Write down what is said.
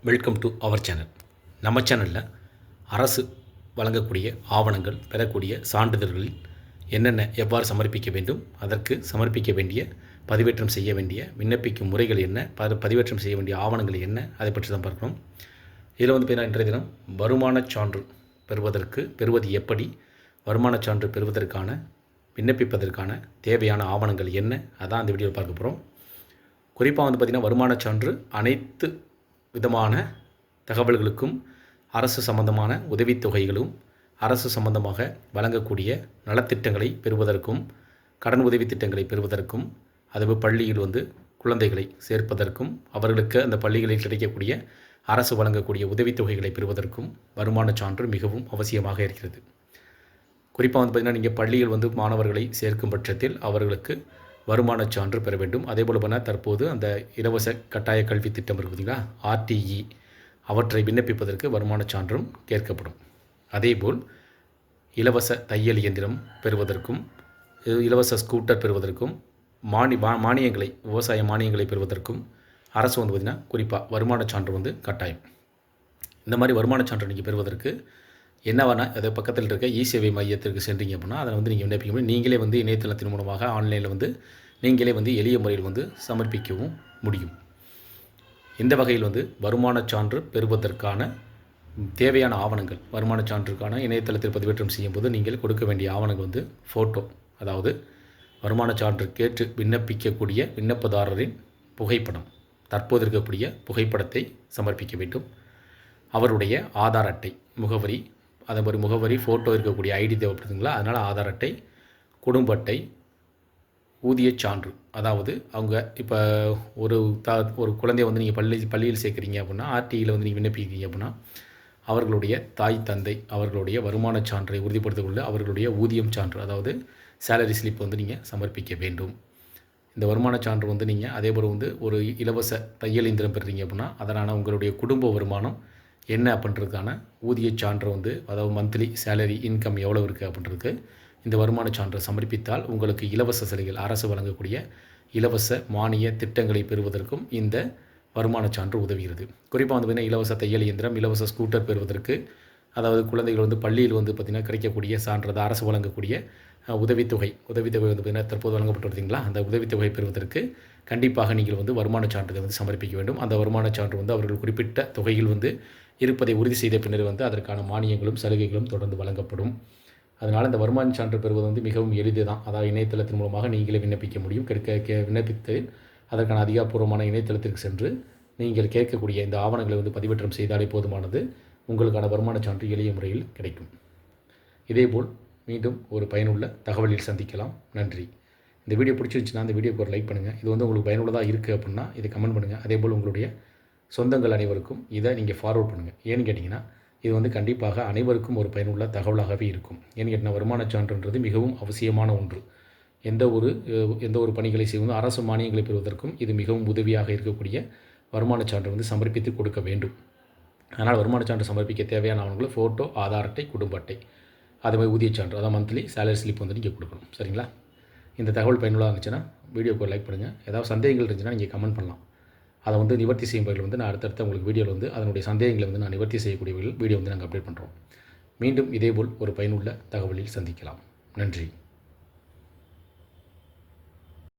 Welcome to our channel. நம்ம சேனலில் அரசு வழங்கக்கூடிய ஆவணங்கள் பெறக்கூடிய சான்றிதழ்களில் என்னென்ன எவ்வாறு சமர்ப்பிக்க வேண்டும், அதற்கு சமர்ப்பிக்க வேண்டிய பதிவேற்றம் செய்ய வேண்டிய விண்ணப்பிக்கும் முறைகள் என்ன, பதிவேற்றம் செய்ய வேண்டிய ஆவணங்கள் என்ன, அதை பற்றி தான் பார்க்கணும். இதில் பார்த்தீங்கன்னா இன்றைய தினம் வருமான சான்று பெறுவது எப்படி, வருமான சான்று பெறுவதற்கான விண்ணப்பிப்பதற்கான தேவையான ஆவணங்கள் என்ன, அதான் அந்த வீடியோவில் பார்க்க போகிறோம். குறிப்பாக பார்த்திங்கன்னா வருமான சான்று அனைத்து விதமான தகவல்களுக்கும் அரசு சம்பந்தமான உதவித்தொகைகளும் அரசு சம்பந்தமாக வழங்கக்கூடிய நலத்திட்டங்களை பெறுவதற்கும் கடன் உதவி திட்டங்களை பெறுவதற்கும் அதுவே பள்ளியில் குழந்தைகளை சேர்ப்பதற்கும் அவர்களுக்கு அந்த பள்ளிகளில் கிடைக்கக்கூடிய அரசு வழங்கக்கூடிய உதவித்தொகைகளை பெறுவதற்கும் வருமான சான்று மிகவும் அவசியமாக இருக்கிறது. குறிப்பாக பார்த்திங்கன்னா நீங்கள் பள்ளியில் மாணவர்களை சேர்க்கும் பட்சத்தில் அவர்களுக்கு வருமான சான்று பெற வேண்டும். அதேபோல் தற்போது அந்த இலவச கட்டாய கல்வி திட்டம் இருக்குது பார்த்திங்களா, RTE, அவற்றை விண்ணப்பிப்பதற்கு வருமான சான்றும் கேட்கப்படும். அதேபோல் இலவச தையல் இயந்திரம் பெறுவதற்கும் இலவச ஸ்கூட்டர் பெறுவதற்கும் மானியங்களை விவசாய மானியங்களை பெறுவதற்கும் அரசு பார்த்திங்கன்னா குறிப்பாக வருமான சான்று கட்டாயம். இந்த மாதிரி வருமான சான்று நீங்கள் பெறுவதற்கு என்னவானா அது பக்கத்தில் இருக்க இ-சேவை மையத்திற்கு சென்றீங்க அப்படின்னா அதை நீங்கள் விண்ணப்பிக்க முடியும். நீங்களே இணையதளத்தின் மூலமாக ஆன்லைனில் நீங்களே எளிய முறையில் சமர்ப்பிக்கவும் முடியும். இந்த வகையில் வருமான சான்று பெறுவதற்கான தேவையான ஆவணங்கள், வருமான சான்றுக்கான இணையதளத்தில் பதிவேற்றம் செய்யும்போது நீங்கள் கொடுக்க வேண்டிய ஆவணங்கள் ஃபோட்டோ, அதாவது வருமான சான்று கேட்டு விண்ணப்பிக்கக்கூடிய விண்ணப்பதாரரின் புகைப்படம், தற்போது இருக்கக்கூடிய புகைப்படத்தை சமர்ப்பிக்க வேண்டும். அவருடைய ஆதார் அட்டை, முகவரி, அதே மாதிரி முகவரி ஃபோட்டோ இருக்கக்கூடிய ஐடி தேவைப்படுதுங்களா, அதனால் ஆதார் அட்டை, குடும்ப அட்டை, ஊதிய சான்று, அதாவது அவங்க இப்போ ஒரு குழந்தைய நீங்கள் பள்ளியில் சேர்க்குறீங்க அப்படின்னா RTEயில் நீங்கள் விண்ணப்பிக்கிறீங்க அப்படின்னா அவர்களுடைய தாய் தந்தை அவர்களுடைய வருமான சான்றை உறுதிப்படுத்திக் அவர்களுடைய ஊதியம் சான்று, அதாவது சேலரி ஸ்லிப் நீங்கள் சமர்ப்பிக்க வேண்டும். இந்த வருமான சான்று நீங்கள் அதேபோல் ஒரு இலவச தையல் இயந்திரம் பெறுறீங்க அப்படின்னா அதனால் உங்களுடைய குடும்ப வருமானம் என்ன அப்படின்றதுக்கான ஊதிய சான்று அதாவது மந்த்லி சேலரி இன்கம் எவ்வளோ இருக்குது அப்படின்றதுக்கு இந்த வருமான சான்றை சமர்ப்பித்தால் உங்களுக்கு இலவச சலுகைகள், அரசு வழங்கக்கூடிய இலவச மானிய திட்டங்களை பெறுவதற்கும் இந்த வருமான சான்று உதவுகிறது. குறிப்பாக பார்த்திங்கன்னா இலவச தையல் இயந்திரம், இலவச ஸ்கூட்டர் பெறுவதற்கு, அதாவது குழந்தைகள் பள்ளியில் பார்த்திங்கன்னா கிடைக்கக்கூடிய சான்றது, அரசு வழங்கக்கூடிய உதவித்தொகை பார்த்திங்கன்னா தற்போது வழங்கப்பட்டு வருதுங்களா, அந்த உதவித்தொகை பெறுவதற்கு கண்டிப்பாக நீங்கள் வருமான சான்றிதழ் சமர்ப்பிக்க வேண்டும். அந்த வருமான சான்று அவர்கள் குறிப்பிட்ட தொகையில் இருப்பதை உறுதி செய்த பின்னர் அதற்கான மானியங்களும் சலுகைகளும் தொடர்ந்து வழங்கப்படும். அதனால் இந்த வருமான சான்று பெறுவது மிகவும் எளிது தான். அதாவது இணையதளத்தின் மூலமாக நீங்களே விண்ணப்பிக்க முடியும். விண்ணப்பித்து அதற்கான அதிகாரப்பூர்வமான இணையதளத்திற்கு சென்று நீங்கள் கேட்கக்கூடிய இந்த ஆவணங்களை பதிவேற்றம் செய்தாலே போதுமானது. உங்களுக்கான வருமான சான்று எளிய முறையில் கிடைக்கும். இதேபோல் மீண்டும் ஒரு பயனுள்ள தகவலில் சந்திக்கலாம். நன்றி. இந்த வீடியோ பிடிச்சிருந்துச்சுன்னா இந்த வீடியோக்கு ஒரு லைக் பண்ணுங்கள். இது உங்களுக்கு பயனுள்ளதாக இருக்குது அப்படின்னா இதை கமெண்ட் பண்ணுங்கள். அதேபோல் உங்களுடைய சொந்தங்கள் அனைவருக்கும் இதை நீங்கள் ஃபார்வர்ட் பண்ணுங்கள். ஏன்னு கேட்டிங்கன்னா இது கண்டிப்பாக அனைவருக்கும் ஒரு பயனுள்ள தகவலாகவே இருக்கும். ஏன்னு கேட்டிங்கன்னா வருமான சான்றுன்றது மிகவும் அவசியமான ஒன்று. எந்த ஒரு பணிகளை செய்வது அரசு மானியங்களை பெறுவதற்கும் இது மிகவும் உதவியாக இருக்கக்கூடிய வருமான சான்று சமர்ப்பித்து கொடுக்க வேண்டும். அதனால் வருமான சான்று சமர்ப்பிக்க தேவையான ஆவணங்கள் ஃபோட்டோ, ஆதார் அட்டை, குடும்ப அட்டை, அதுமாதிரி ஊதிய சான்று, அதாவது மந்த்லி சேலரி ஸ்லிப் நீங்கள் கொடுக்கணும். சரிங்களா? இந்த தகவல் பயனுள்ளதாக இருந்துச்சுன்னா வீடியோக்கு லைக் பண்ணுங்கள். ஏதாவது சந்தேகங்கள் இருந்துச்சுன்னா நீங்கள் கமெண்ட் பண்ணலாம். அதை நிவர்த்தி செய்யும் வகையில் நான் அடுத்தடுத்த உங்களுக்கு வீடியோவில் அதனுடைய சந்தேகங்களை நான் நிவர்த்தி செய்யக்கூடிய வீடியோ நாங்கள் அப்டேட் பண்ணுறோம். மீண்டும் இதேபோல் ஒரு பயனுள்ள தகவலில் சந்திக்கலாம். நன்றி.